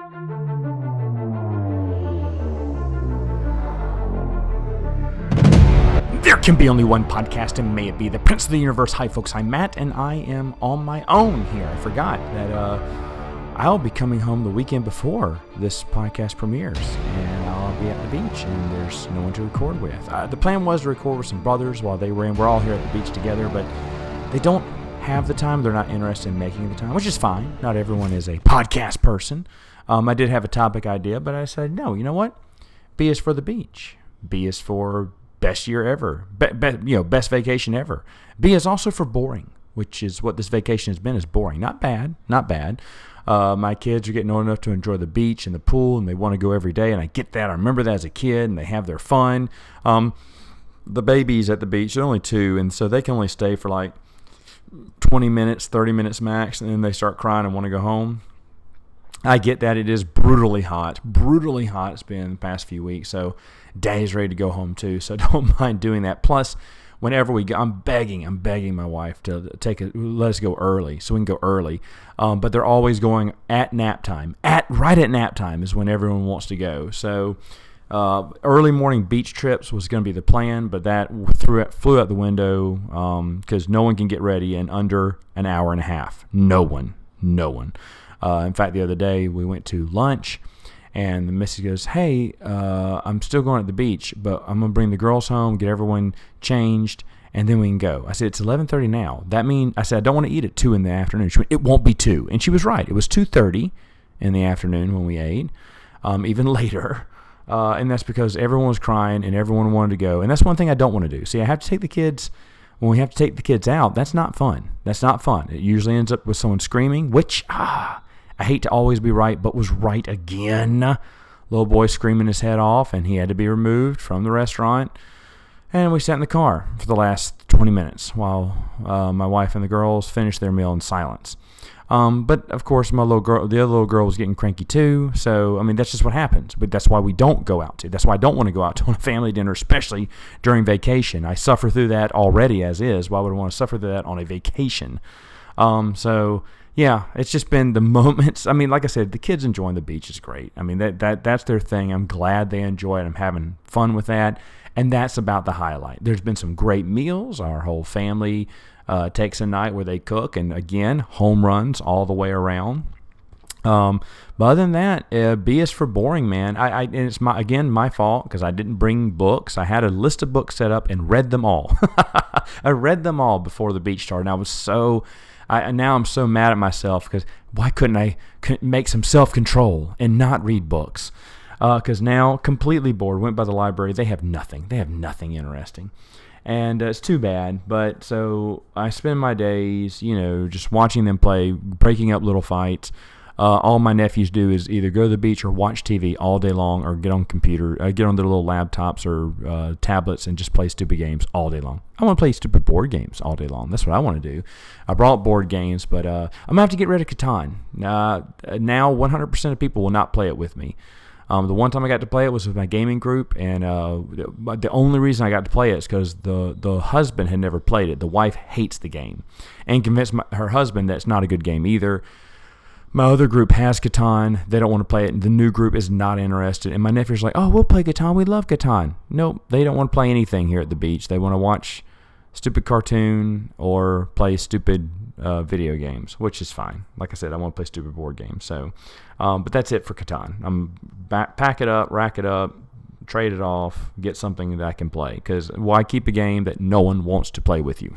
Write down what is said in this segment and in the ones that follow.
There can be only one podcast, and may it be the Prince of the Universe. Hi, folks. I'm Matt, and I am on my own here. I forgot that I'll be coming home the weekend before this podcast premieres, and I'll be at the beach, and there's no one to record with. The plan was to record with some brothers while they were in. We're all here at the beach together, but they don't have the time. They're not interested in making the time, which is fine. Not everyone is a podcast person. I did have a topic idea, but I said, no, you know what? B is for the beach. B is for best year ever, best vacation ever. B is also for boring, which is what this vacation has been, is boring. Not bad. My kids are getting old enough to enjoy the beach and the pool, and they want to go every day, and I get that. I remember that as a kid, and they have their fun. The babies at the beach, they're only 2, and so they can only stay for like 20 minutes, 30 minutes max, and then they start crying and want to go home. I get that. It is brutally hot. It's been the past few weeks, so Daddy's ready to go home too, so don't mind doing that. Plus, whenever we go, I'm begging my wife to let us go early, so we can go early. But they're always going at nap time. Right at nap time is when everyone wants to go. So early morning beach trips was going to be the plan, but that flew out the window because no one can get ready in under an hour and a half. No one. In fact, the other day we went to lunch, and the missus goes, hey, I'm still going to the beach, but I'm going to bring the girls home, get everyone changed, and then we can go. I said, it's 11:30 now. I said, I don't want to eat at 2 in the afternoon. She went, it won't be 2. And she was right. It was 2:30 in the afternoon when we ate, even later. And that's because everyone was crying and everyone wanted to go. And that's one thing I don't want to do. See, I have to take the kids. When we have to take the kids out, that's not fun. It usually ends up with someone screaming, which, I hate to always be right, but was right again. Little boy screaming his head off, and he had to be removed from the restaurant. And we sat in the car for the last 20 minutes while my wife and the girls finished their meal in silence. But, of course, the other little girl was getting cranky too. So, I mean, that's just what happens. But that's why we don't go out to. That's why I don't want to go out to a family dinner, especially during vacation. I suffer through that already as is. Why would I want to suffer through that on a vacation? Yeah, it's just been the moments. I mean, like I said, the kids enjoying the beach is great. I mean, that's their thing. I'm glad they enjoy it. I'm having fun with that. And that's about the highlight. There's been some great meals. Our whole family takes a night where they cook. And again, home runs all the way around. But other than that, B is for boring, man. And it's my fault because I didn't bring books. I had a list of books set up and read them all. I read them all before the beach started. And I was now I'm so mad at myself because why couldn't I make some self-control and not read books? Because now completely bored. Went by the library. They have nothing. Interesting. And it's too bad. But so I spend my days, just watching them play, breaking up little fights. All my nephews do is either go to the beach or watch TV all day long, or get on get on their little laptops or tablets and just play stupid games all day long. I want to play stupid board games all day long. That's what I want to do. I brought board games, but I'm going to have to get rid of Catan. Now 100% of people will not play it with me. The one time I got to play it was with my gaming group, and the only reason I got to play it is because the husband had never played it. The wife hates the game and convinced her husband that it's not a good game either. My other group has Catan. They don't want to play it. The new group is not interested. And my nephew's like, oh, we'll play Catan. We love Catan. Nope, they don't want to play anything here at the beach. They want to watch stupid cartoon or play stupid video games, which is fine. Like I said, I want to play stupid board games. So, but that's it for Catan. I'm pack it up, rack it up, trade it off, get something that I can play. Because why keep a game that no one wants to play with you?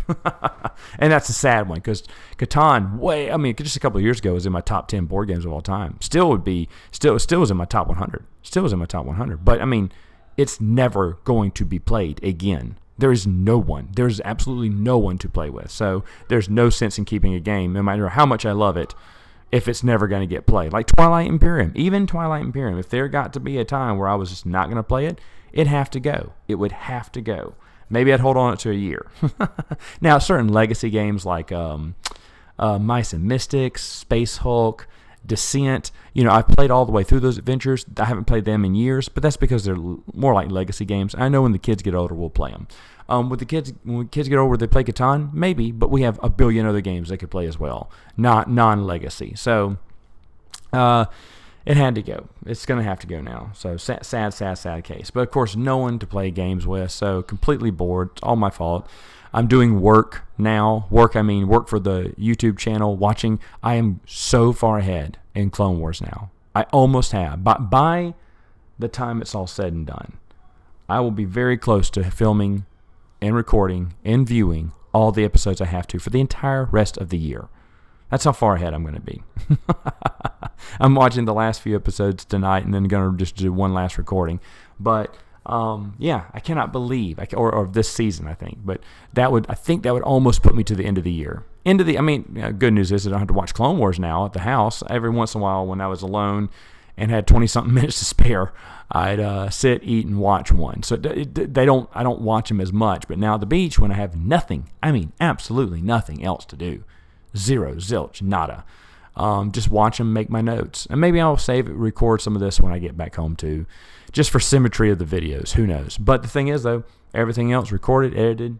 And that's a sad one, because Catan, just a couple of years ago, was in my top 10 board games of all time. Still was in my top 100. But, I mean, it's never going to be played again. There's absolutely no one to play with. So there's no sense in keeping a game, no matter how much I love it, if it's never going to get played. Like Twilight Imperium. Even Twilight Imperium, if there got to be a time where I was just not going to play it, it'd have to go. It would have to go. Maybe I'd hold on to a year. Now, certain legacy games like Mice and Mystics, Space Hulk, Descent, I've played all the way through those adventures. I haven't played them in years, but that's because they're more like legacy games. I know when the kids get older, we'll play them. When kids get older, they play Catan? Maybe, but we have a billion other games they could play as well, not non-legacy. So, it had to go. It's going to have to go now. So sad case. But of course, no one to play games with, so completely bored. It's all my fault. I'm doing work now. Work for the YouTube channel, watching. I am so far ahead in Clone Wars now. I almost have. By the time it's all said and done, I will be very close to filming and recording and viewing all the episodes I have to for the entire rest of the year. That's how far ahead I'm going to be. I'm watching the last few episodes tonight and then going to just do one last recording. But I cannot believe, or this season, I think. But I think that would almost put me to the end of the year. Good news is I don't have to watch Clone Wars now at the house. Every once in a while, when I was alone and had 20-something minutes to spare, I'd sit, eat, and watch one. So I don't watch them as much. But now at the beach, when I have nothing, absolutely nothing else to do, zero, zilch, nada, just watch them, make my notes. And maybe I'll record some of this when I get back home too, just for symmetry of the videos. Who knows? But the thing is, though, everything else recorded, edited,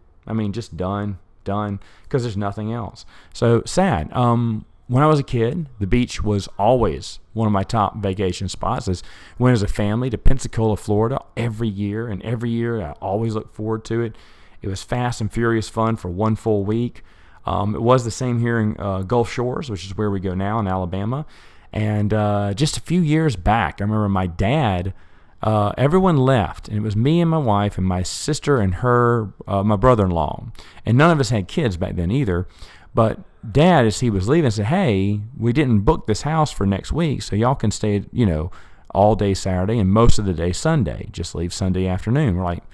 just done, because there's nothing else. So sad. When I was a kid, the beach was always one of my top vacation spots. I went as a family to Pensacola, Florida every year, and every year I always look forward to it. It was fast and furious fun for one full week. It was the same here in Gulf Shores, which is where we go now in Alabama. And just a few years back, I remember my dad, everyone left, and it was me and my wife and my sister and my brother-in-law. And none of us had kids back then either. But Dad, as he was leaving, said, "Hey, we didn't book this house for next week, so y'all can stay, all day Saturday and most of the day Sunday. Just leave Sunday afternoon." We're like,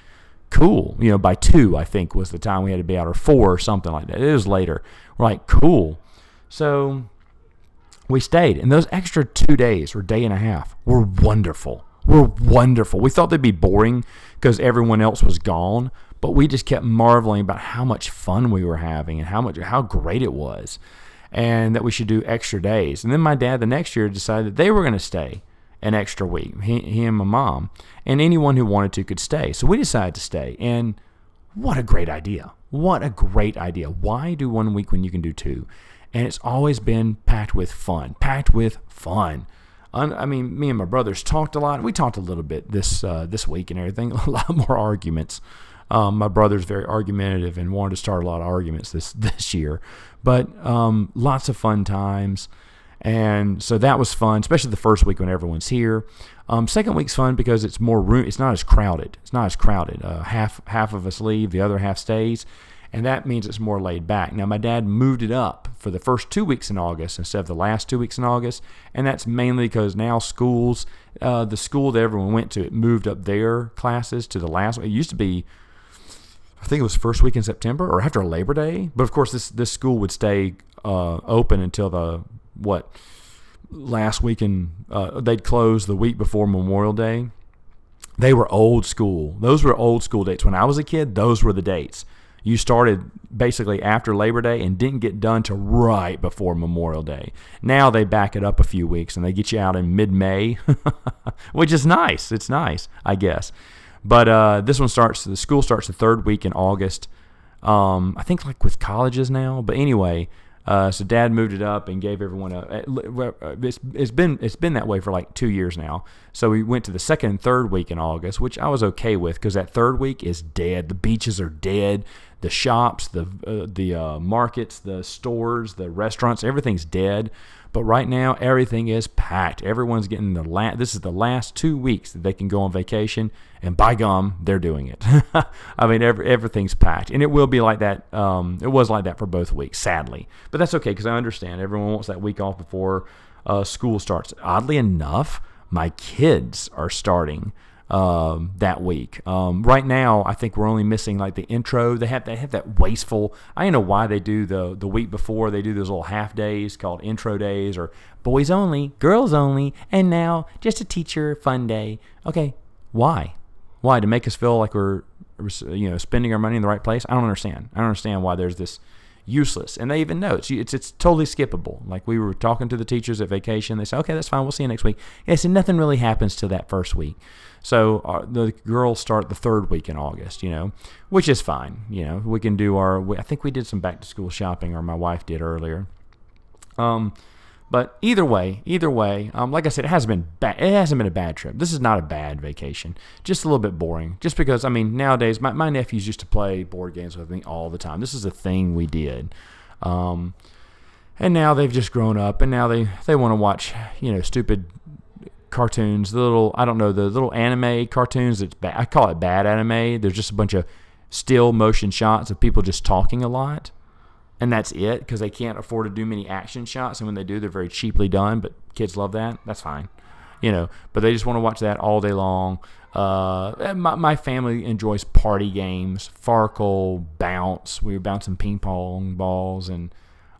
cool. By 2, I think, was the time we had to be out, or 4 or something like that. It was later. We're like, cool. So we stayed, and those extra 2 days or day and a half were wonderful. We thought they'd be boring because everyone else was gone, but we just kept marveling about how much fun we were having and how great it was, and that we should do extra days. And then my dad the next year decided that they were going to stay an extra week, he and my mom, and anyone who wanted to could stay. So we decided to stay, and what a great idea. Why do 1 week when you can do 2? And it's always been packed with fun. Me and my brothers talked a lot. We talked a little bit this week and everything. A lot more arguments. My brother's very argumentative and wanted to start a lot of arguments this year. But lots of fun times. And so that was fun, especially the first week when everyone's here. Second week's fun because it's more room. It's not as crowded. Half of us leave, the other half stays. And that means it's more laid back. Now, my dad moved it up for the first 2 weeks in August instead of the last 2 weeks in August. And that's mainly because now schools, the school that everyone went to, it moved up their classes to the last. It used to be, I think it was first week in September or after Labor Day. But, of course, this school would stay open until the, last week they'd close the week before Memorial Day. They were old school. Those were old school dates. When I was a kid, those were the dates. You started basically after Labor Day and didn't get done till right before Memorial Day. Now they back it up a few weeks and they get you out in mid-May, which is nice. It's nice, I guess. But the school starts the third week in August. I think like with colleges now. But anyway, so Dad moved it up and gave everyone it's been that way for like 2 years now. So we went to the second and third week in August, which I was okay with because that third week is dead. The beaches are dead. The shops, the markets, the stores, the restaurants, everything's dead. But right now, everything is packed. Everyone's getting this is the last 2 weeks that they can go on vacation, and by gum, they're doing it. Everything's packed, and it will be like that. It was like that for both weeks, sadly. But that's okay because I understand. Everyone wants that week off before school starts. Oddly enough, my kids are starting that week. Right now, I think we're only missing like the intro. They have that wasteful. I don't know why they do the week before. They do those little half days called intro days or boys only, girls only, and now just a teacher fun day. Okay, why? To make us feel like we're spending our money in the right place? I don't understand why there's this useless. And they even know it's totally skippable. Like we were talking to the teachers at vacation. They say, okay, that's fine. We'll see you next week. Yeah, so nothing really happens till that first week. So the girls start the third week in August, which is fine. We can do I think we did some back to school shopping, or my wife did earlier. But either way, like I said, it hasn't been a bad trip. This is not a bad vacation. Just a little bit boring. Just because, I mean, nowadays, my nephews used to play board games with me all the time. This is a thing we did. And now they've just grown up, and now they want to watch, stupid cartoons, the little anime cartoons. I call it bad anime. There's just a bunch of still motion shots of people just talking a lot. And that's it, because they can't afford to do many action shots. And when they do, they're very cheaply done. But kids love that. That's fine. But they just want to watch that all day long. My family enjoys party games, Farkle, Bounce. We were bouncing ping pong balls. And,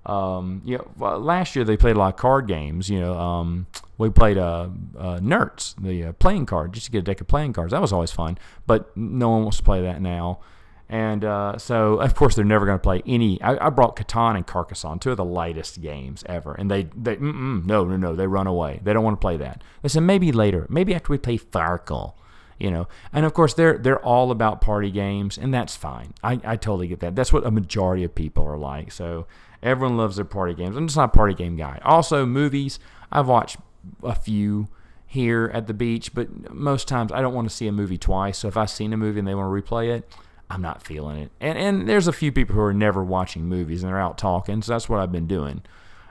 last year they played a lot of card games. We played Nerds, the playing card, just to get a deck of playing cards. That was always fun. But no one wants to play that now. And so, of course, they're never going to play any. I brought Catan and Carcassonne, two of the lightest games ever. And they no, they run away. They don't want to play that. They said, maybe later. Maybe after we play Farkle, And, of course, they're all about party games, and that's fine. I totally get that. That's what a majority of people are like. So everyone loves their party games. I'm just not a party game guy. Also, movies. I've watched a few here at the beach, but most times I don't want to see a movie twice. So if I've seen a movie and they want to replay it, I'm not feeling it. And there's a few people who are never watching movies and they're out talking, so that's what I've been doing.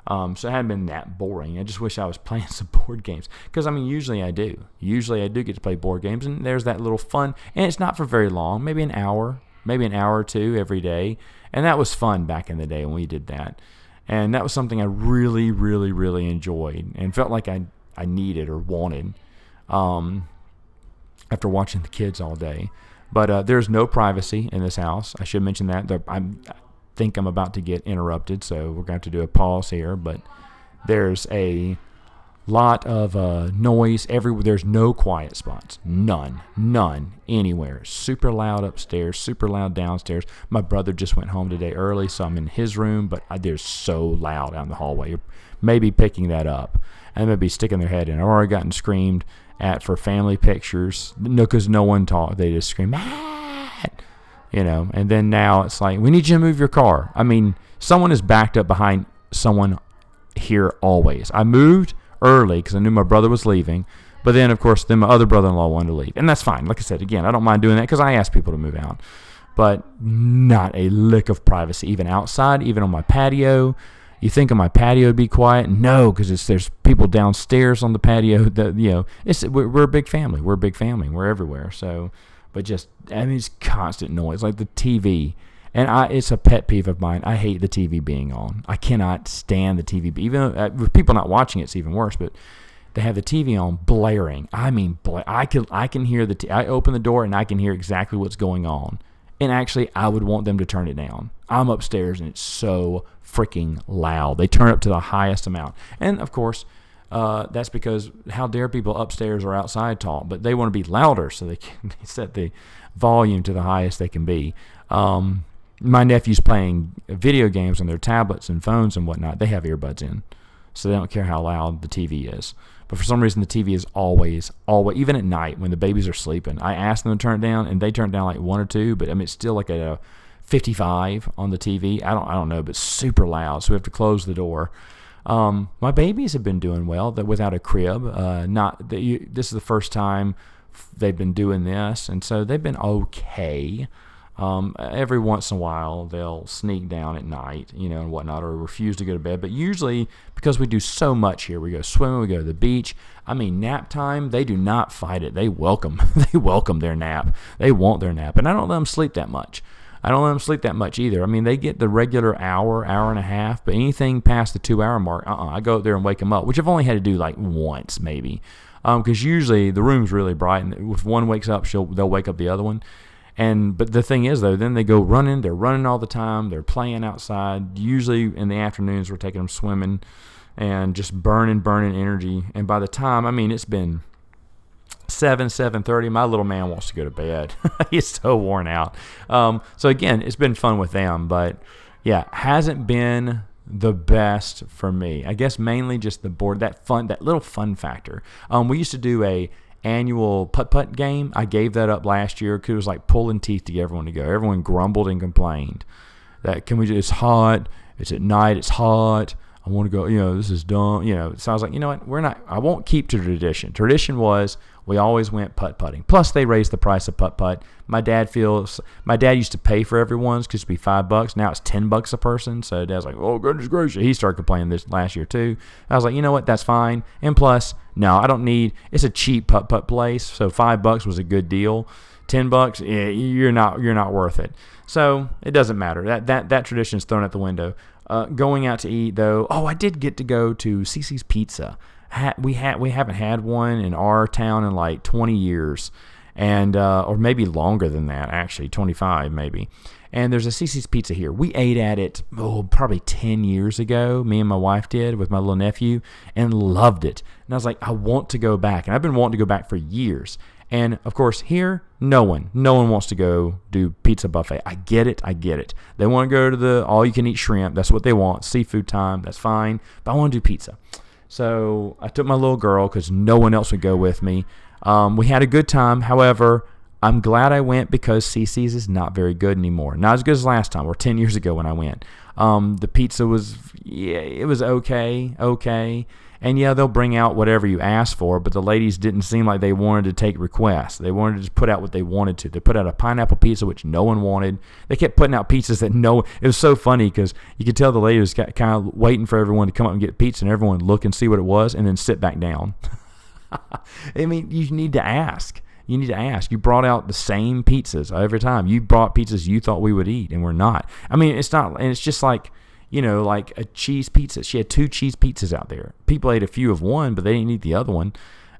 So it hadn't been that boring. I just wish I was playing some board games. Because, usually I do. Usually I do get to play board games, and there's that little fun. And it's not for very long, maybe an hour or two every day. And that was fun back in the day when we did that. And that was something I really, really, really enjoyed and felt like I needed or wanted after watching the kids all day. But there's no privacy in this house. I should mention that. I think I'm about to get interrupted, so we're going to have to do a pause here. But there's a lot of noise everywhere. There's no quiet spots. None anywhere. Super loud upstairs, super loud downstairs. My brother just went home today early, so I'm in his room, but they're so loud out in the hallway. You're maybe picking that up. And they'll be sticking their head in. I've already gotten screamed at for family pictures. No, because no one talked. They just scream, Matt! And then now it's like, we need you to move your car. Someone is backed up behind someone here always. I moved early because I knew my brother was leaving. But then, of course, my other brother-in-law wanted to leave. And that's fine. Like I said, again, I don't mind doing that because I ask people to move out. But not a lick of privacy, even outside, even on my patio. You think on my patio would be quiet? No, because there's people downstairs on the patio. We're a big family. We're everywhere. So, but it's constant noise, like the TV. And it's a pet peeve of mine. I hate the TV being on. I cannot stand the TV. Even with people not watching, it's even worse. But they have the TV on, blaring. I can hear I open the door and I can hear exactly what's going on. And actually, I would want them to turn it down. I'm upstairs, and it's so freaking loud. They turn it up to the highest amount. And, of course, that's because how dare people upstairs or outside talk, but they want to be louder, so they set the volume to the highest they can be. My nephew's playing video games on their tablets and phones and whatnot. They have earbuds in, so they don't care how loud the TV is. But for some reason, the TV is always, even at night when the babies are sleeping. I ask them to turn it down, and they turn it down like 1 or 2, but it's still like at a 55 on the TV. I don't know, but super loud, so we have to close the door. My babies have been doing well without a crib. This is the first time they've been doing this, and so they've been okay. Every once in a while, they'll sneak down at night, and whatnot, or refuse to go to bed. But usually, because we do so much here, we go swimming, we go to the beach. Nap time, they do not fight it. They welcome their nap. They want their nap. And I don't let them sleep that much. I don't let them sleep that much either. They get the regular hour and a half, but anything past the 2-hour mark, I go up there and wake them up, which I've only had to do like once maybe. Because usually the room's really bright, and if one wakes up, they'll wake up the other one. But the thing is, though, then they go running. They're running all the time. They're playing outside. Usually in the afternoons, we're taking them swimming and just burning energy. And by the time, it's been 7:30. My little man wants to go to bed. He's so worn out. So, again, it's been fun with them. But, yeah, hasn't been the best for me. I guess mainly just the board, that little fun factor. We used to do a annual putt-putt game. I gave that up last year because it was like pulling teeth to get everyone to go. Everyone grumbled and complained that it's hot, it's at night, it's hot, I want to go, this is dumb, So I was like, you know what, I won't keep to tradition. Tradition was we always went putt-putting. Plus, they raised the price of putt-putt. My dad used to pay for everyone's because it'd be $5. Now it's $10 a person. So Dad's like, oh, goodness gracious. He started complaining this last year too. I was like, you know what, that's fine. And plus, no, I don't need, it's a cheap putt-putt place. So $5 was a good deal. $10, you're not worth it. So it doesn't matter. That tradition is thrown out the window. Going out to eat though, I did get to go to Cici's Pizza. We haven't had one in our town in like 20 years, and or maybe longer than that, actually 25 maybe. And there's a Cici's Pizza here. We ate at it probably 10 years ago. Me and my wife did with my little nephew, and loved it. And I was like, I want to go back, and I've been wanting to go back for years. And of course, here, no one wants to go do pizza buffet. I get it. They want to go to the all-you-can-eat shrimp. That's what they want. Seafood time. That's fine. But I want to do pizza. So I took my little girl because no one else would go with me. We had a good time. However, I'm glad I went because Cici's is not very good anymore. Not as good as last time or 10 years ago when I went. The pizza was, it was okay. And yeah, they'll bring out whatever you ask for, but the ladies didn't seem like they wanted to take requests. They wanted to just put out what they wanted to. They put out a pineapple pizza, which no one wanted. They kept putting out pizzas that it was so funny because you could tell the lady was kind of waiting for everyone to come up and get pizza and everyone look and see what it was and then sit back down. I mean, you need to ask. You brought out the same pizzas every time. You brought pizzas you thought we would eat, and we're not. I mean, it's not, and it's just like, like a cheese pizza. She had 2 cheese pizzas out there. People ate a few of one, but they didn't eat the other one.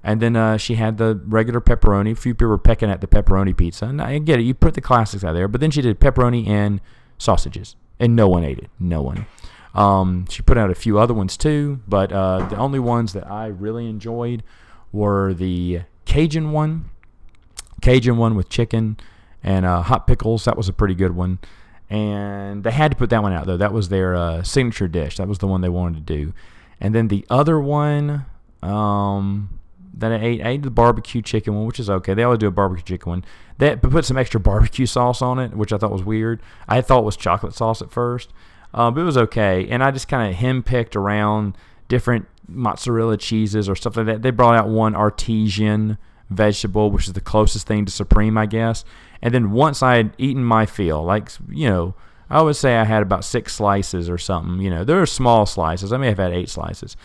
And then she had the regular pepperoni. A few people were pecking at the pepperoni pizza. And I get it. You put the classics out there. But then she did pepperoni and sausages. And no one ate it. No one. She put out a few other ones too. But the only ones that I really enjoyed were the Cajun one. Cajun one with chicken and hot pickles. That was a pretty good one. And they had to put that one out, though. That was their signature dish. That was the one they wanted to do. And then the other one that I ate the barbecue chicken one, which is okay. They always do a barbecue chicken one. They put some extra barbecue sauce on it, which I thought was weird. I thought it was chocolate sauce at first, but it was okay. And I just kind of hem-picked around different mozzarella cheeses or stuff like that. They brought out one artesian vegetable, which is the closest thing to Supreme, I guess. And then once I had eaten my fill, I would say I had about 6 slices or something. There are small slices. I may have had 8 slices.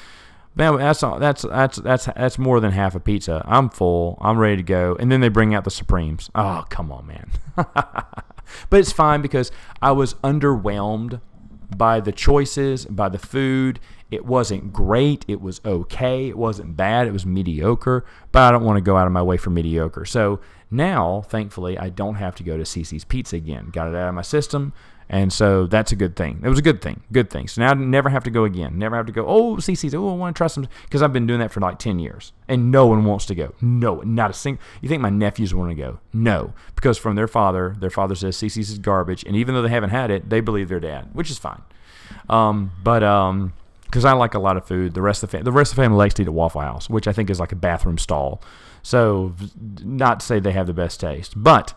Man, that's more than half a pizza. I'm full. I'm ready to go. And then they bring out the Supremes. Oh, come on, man. But it's fine because I was underwhelmed by the choices, by the food. It wasn't great. It was okay. It wasn't bad. It was mediocre. But I don't want to go out of my way for mediocre. So now, thankfully, I don't have to go to Cici's Pizza again. Got it out of my system. And so that's a good thing. It was a good thing. Good thing. So now I never have to go again. Never have to go, Cici's. I want to try some. Because I've been doing that for like 10 years. And no one wants to go. No, not a single. You think my nephews want to go? No. Because from their father says Cici's is garbage. And even though they haven't had it, they believe their dad, which is fine. Because I like a lot of food. The rest of the family likes to eat at Waffle House, which I think is like a bathroom stall. So not to say they have the best taste. But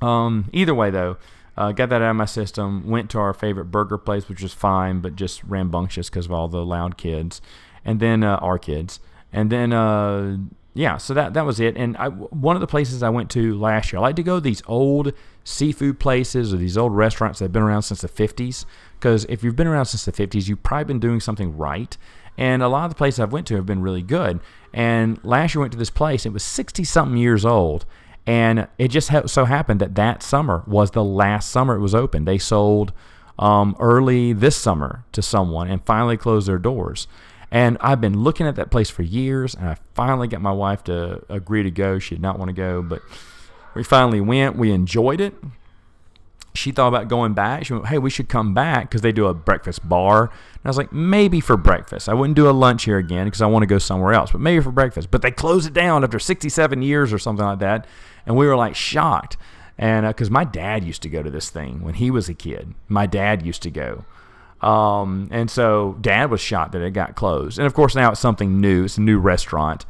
either way, though, got that out of my system. Went to our favorite burger place, which was fine, but just rambunctious because of all the loud kids. And then our kids. And then, so that was it. And one of the places I went to last year, I like to go to these old seafood places or these old restaurants that have been around since the 50s. Because if you've been around since the 50s, you've probably been doing something right. And a lot of the places I've went to have been really good. And last year I went to this place. It was 60-something years old. And it just so happened that summer was the last summer it was open. They sold early this summer to someone and finally closed their doors. And I've been looking at that place for years. And I finally got my wife to agree to go. She did not want to go. But we finally went. We enjoyed it. She thought about going back. She went, hey, we should come back because they do a breakfast bar. And I was like, maybe for breakfast. I wouldn't do a lunch here again because I want to go somewhere else, but maybe for breakfast. But they closed it down after 67 years or something like that. And we were like shocked. And because my dad used to go to this thing when he was a kid. My dad used to go. And so Dad was shocked that it got closed. And of course now it's something new. It's a new restaurant.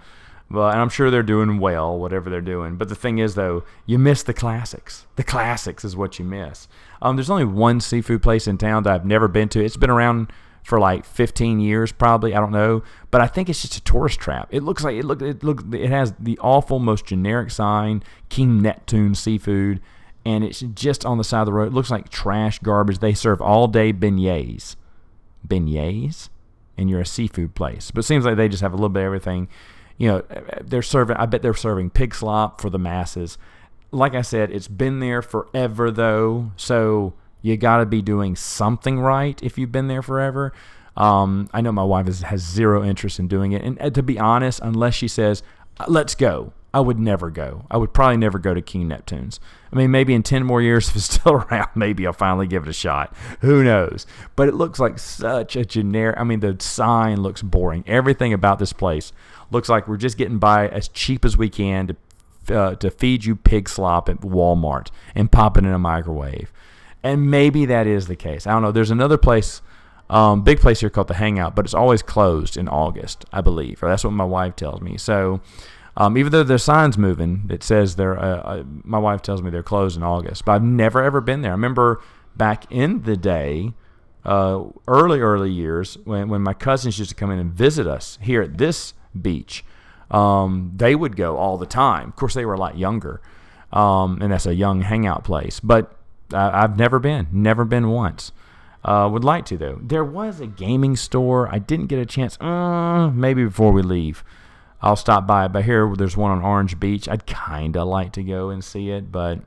Well, and I'm sure they're doing well, whatever they're doing. But the thing is, though, you miss the classics. The classics is what you miss. There's only one seafood place in town that I've never been to. It's been around for like 15 years probably. I don't know, but I think it's just a tourist trap. It looks like it has the awful, most generic sign, King Neptune Seafood, and it's just on the side of the road. It looks like trash, garbage. They serve all day beignets. Beignets? And you're a seafood place. But it seems like they just have a little bit of everything. You know, I bet they're serving pig slop for the masses. Like I said, it's been there forever though, so you got to be doing something right if you've been there forever. I know my wife has zero interest in doing it. And to be honest, unless she says, let's go, I would never go. I would probably never go to King Neptune's. I mean, maybe in 10 more years, if it's still around, maybe I'll finally give it a shot. Who knows? But it looks like such a generic, I mean, the sign looks boring. Everything about this place looks like we're just getting by as cheap as we can to feed you pig slop at Walmart and pop it in a microwave. And maybe that is the case. I don't know. There's another place, big place here called The Hangout, but it's always closed in August, I believe. Or that's what my wife tells me. So even though their sign's moving, it says my wife tells me they're closed in August. But I've never, ever been there. I remember back in the day, early years, when my cousins used to come in and visit us here at this beach, they would go all the time. Of course, they were a lot younger, and that's a young hangout place. But I've never been once. Would like to, though. There was a gaming store. I didn't get a chance. Maybe before we leave, I'll stop by. But here, there's one on Orange Beach. I'd kind of like to go and see it. But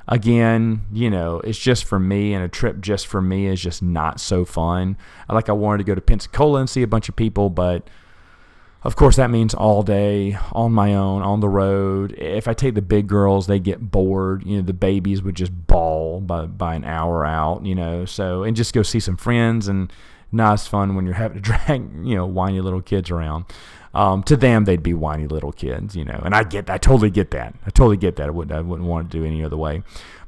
again, you know, it's just for me, and a trip just for me is just not so fun. I wanted to go to Pensacola and see a bunch of people, but of course, that means all day on my own, on the road. If I take the big girls, they get bored. You know, the babies would just bawl by an hour out, you know. So, and just go see some friends, and not as fun when you're having to drag, you know, whiny little kids around. To them, they'd be whiny little kids, you know. And I totally get that. I wouldn't want to do any other way.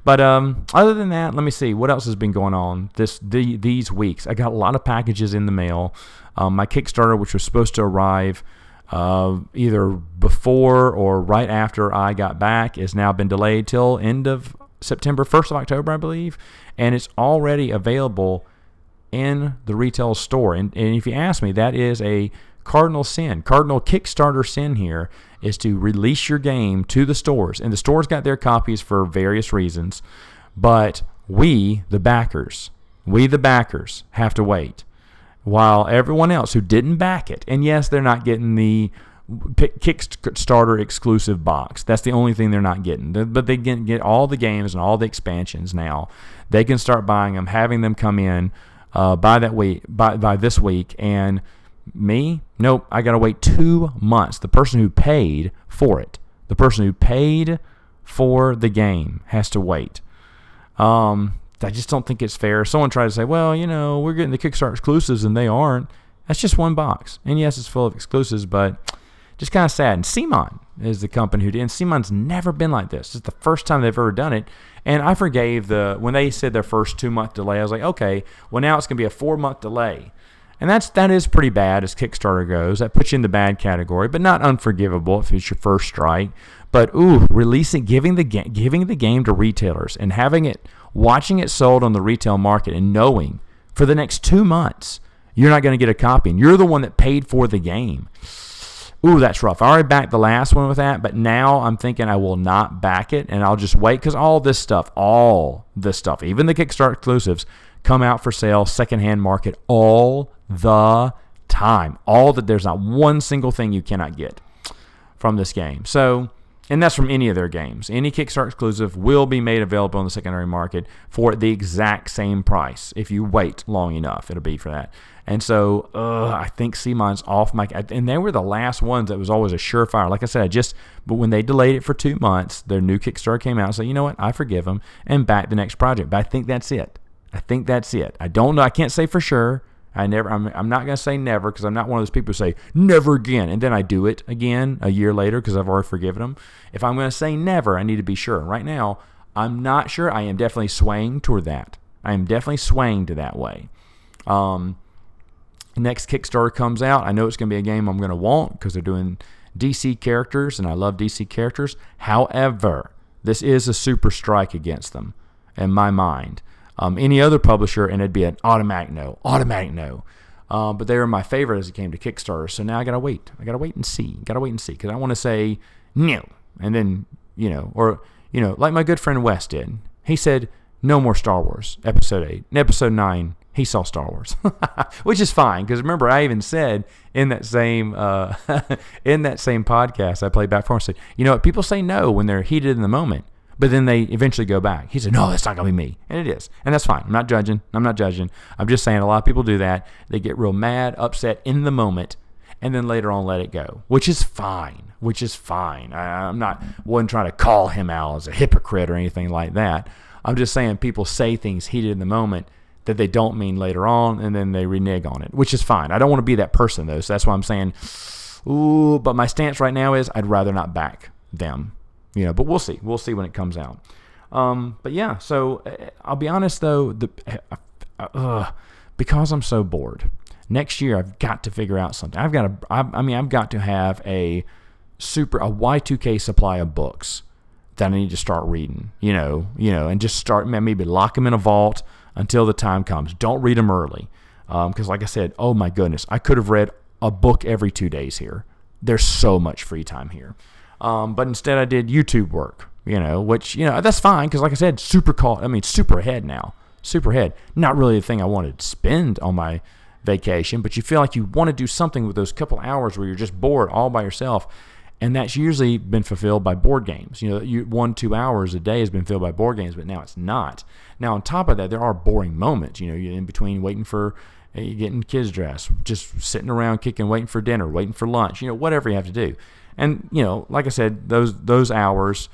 But other than that, let me see. What else has been going on these weeks? I got a lot of packages in the mail. My Kickstarter, which was supposed to arrive either before or right after I got back, has now been delayed till end of September, 1st of October, I believe. And it's already available in the retail store. And if you ask me, that is a cardinal sin. Cardinal Kickstarter sin here is to release your game to the stores. And the stores got their copies for various reasons. But we, the backers, have to wait. While everyone else who didn't back it, and yes, they're not getting the Kickstarter exclusive box. That's the only thing they're not getting. But they get all the games and all the expansions now. They can start buying them, having them come in by this week. And me, nope, I got to wait 2 months. The person who paid for it, the person who paid for the game has to wait. I just don't think it's fair. Someone tried to say, well, you know, we're getting the Kickstarter exclusives, and they aren't. That's just one box. And yes, it's full of exclusives, but just kind of sad. And CMON is the company who did. And CMON's never been like this. It's the first time they've ever done it. And I forgave when they said their first 2-month delay. I was like, okay, well, now it's going to be a 4-month delay. And that is pretty bad as Kickstarter goes. That puts you in the bad category, but not unforgivable if it's your first strike. But giving the game to retailers and watching it sold on the retail market, and knowing for the next 2 months you're not going to get a copy, and you're the one that paid for the game. That's rough. I already backed the last one with that, but now I'm thinking I will not back it, and I'll just wait, because all this stuff, even the Kickstarter exclusives, come out for sale secondhand market all the time. There's not one single thing you cannot get from this game. So, and that's from any of their games. Any Kickstarter exclusive will be made available on the secondary market for the exact same price. If you wait long enough, it'll be for that. And so I think CMON's off and they were the last ones that was always a surefire. Like I said, but when they delayed it for 2 months, their new Kickstarter came out. So you know what? I forgive them and back the next project. But I think that's it. I don't know. I can't say for sure. I'm not going to say never, because I'm not one of those people who say never again, and then I do it again a year later because I've already forgiven them. If I'm going to say never, I need to be sure. Right now, I'm not sure. I am definitely swaying toward that. I am definitely swaying to that way. Next Kickstarter comes out. I know it's going to be a game I'm going to want, because they're doing DC characters, and I love DC characters. However, this is a super strike against them in my mind. Any other publisher, and it'd be an automatic no. But they were my favorite as it came to Kickstarter. So now I gotta wait. I gotta wait and see. Because I want to say no, and then like my good friend Wes did. He said no more Star Wars Episode 8. In Episode 9, he saw Star Wars, which is fine. Because remember, I even said in that same podcast I played back for him, I said, what, people say no when they're heated in the moment, but then they eventually go back. He said, no, that's not going to be me. And it is. And that's fine. I'm not judging. I'm just saying a lot of people do that. They get real mad, upset in the moment, and then later on let it go, which is fine. I'm not one trying to call him out as a hypocrite or anything like that. I'm just saying people say things heated in the moment that they don't mean later on, and then they renege on it, which is fine. I don't want to be that person, though, so that's why I'm saying, ooh, but my stance right now is I'd rather not back them, but we'll see. We'll see when it comes out. But yeah, so I'll be honest, though, because I'm so bored, next year I've got to figure out something. I've got to have a Y2K supply of books that I need to start reading, and just start, maybe lock them in a vault until the time comes. Don't read them early. Because like I said, oh my goodness, I could have read a book every 2 days here. There's so much free time here. But instead I did YouTube work, which, that's fine. Because like I said, super ahead now. Super ahead. Not really the thing I wanted to spend on my vacation, but you feel like you want to do something with those couple hours where you're just bored all by yourself. And that's usually been fulfilled by board games. 1-2 hours a day has been filled by board games, but now it's not. Now, on top of that, there are boring moments. You're in between waiting for getting kids dressed, just sitting around waiting for dinner, waiting for lunch, whatever you have to do. And, like I said, those hours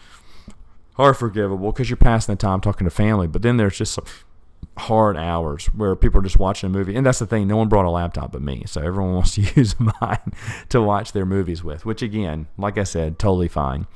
are forgivable because you're passing the time talking to family. But then there's just some hard hours where people are just watching a movie, and that's the thing, no one brought a laptop but me, so everyone wants to use mine to watch their movies with, which again, like I said, totally fine.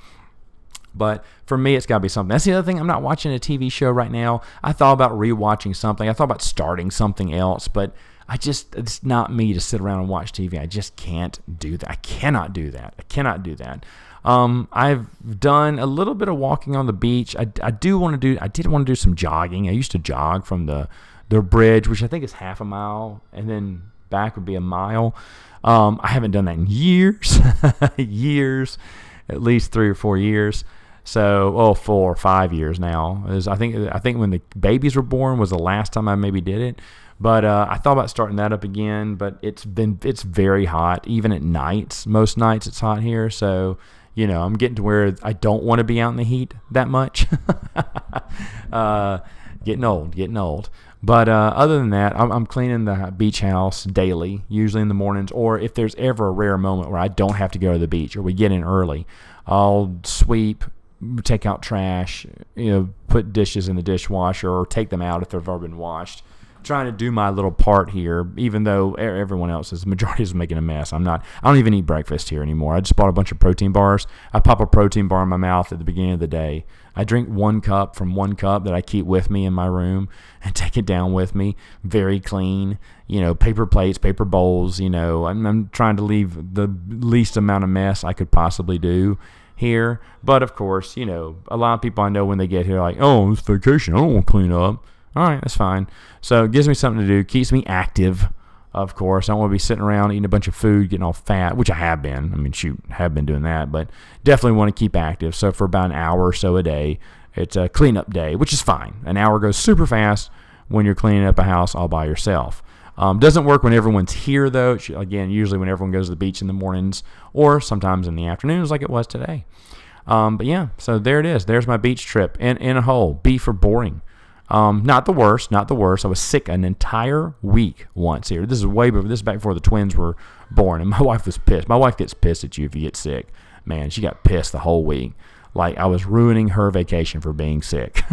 But for me, it's got to be something. That's the other thing. I'm not watching a TV show right now. I thought about rewatching something. I thought about starting something else, but it's not me to sit around and watch TV. I just can't do that. I cannot do that. I've done a little bit of walking on the beach. I did want to do some jogging. I used to jog from the bridge, which I think is half a mile, and then back would be a mile. I haven't done that in years, at least 3 or 4 years. So, 4 or 5 years now. I think when the babies were born was the last time I maybe did it. But I thought about starting that up again, but it's very hot. Even at nights, most nights it's hot here. So, I'm getting to where I don't want to be out in the heat that much. Getting old. But other than that, I'm cleaning the beach house daily, usually in the mornings. Or if there's ever a rare moment where I don't have to go to the beach or we get in early, I'll sweep, take out trash, put dishes in the dishwasher or take them out if they've already been washed. Trying to do my little part here, even though everyone else the majority is making a mess. I don't even eat breakfast here anymore. I just bought a bunch of protein bars. I pop a protein bar in my mouth at the beginning of the day. I drink 1 cup from 1 cup that I keep with me in my room and take it down with me. Very clean, paper plates, paper bowls, I'm trying to leave the least amount of mess I could possibly do here. But of course, a lot of people I know when they get here are like, oh, it's vacation, I don't want to clean up. All right, that's fine. So it gives me something to do, keeps me active, of course. I don't want to be sitting around eating a bunch of food, getting all fat, which I have been. Have been doing that, but definitely want to keep active. So for about an hour or so a day, it's a cleanup day, which is fine. An hour goes super fast when you're cleaning up a house all by yourself. Doesn't work when everyone's here, though. Again, usually when everyone goes to the beach in the mornings or sometimes in the afternoons like it was today. But yeah, so there it is. There's my beach trip in a whole. B for boring. Not the worst. I was sick an entire week once here. This is back before the twins were born, and my wife was pissed. My wife gets pissed at you if you get sick. Man, she got pissed the whole week. Like I was ruining her vacation for being sick.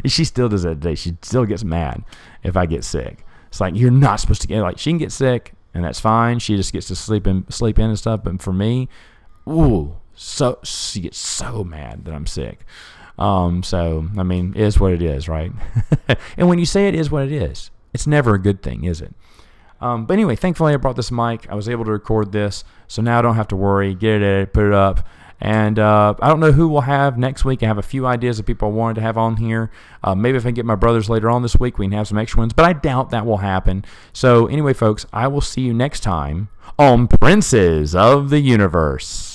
She still does that today. She still gets mad if I get sick. It's like, you're not supposed to get, like, she can get sick, and that's fine. She just gets to sleep in and stuff. But for me, so she gets so mad that I'm sick. It is what it is, right? And when you say it is what it is, it's never a good thing, is it? But anyway, thankfully I brought this mic. I was able to record this, so now I don't have to worry. Get it edited, put it up, And I don't know who we'll have next week. I have a few ideas of people I wanted to have on here. Maybe if I can get my brothers later on this week, we can have some extra ones. But I doubt that will happen. So anyway, folks, I will see you next time on Princes of the Universe.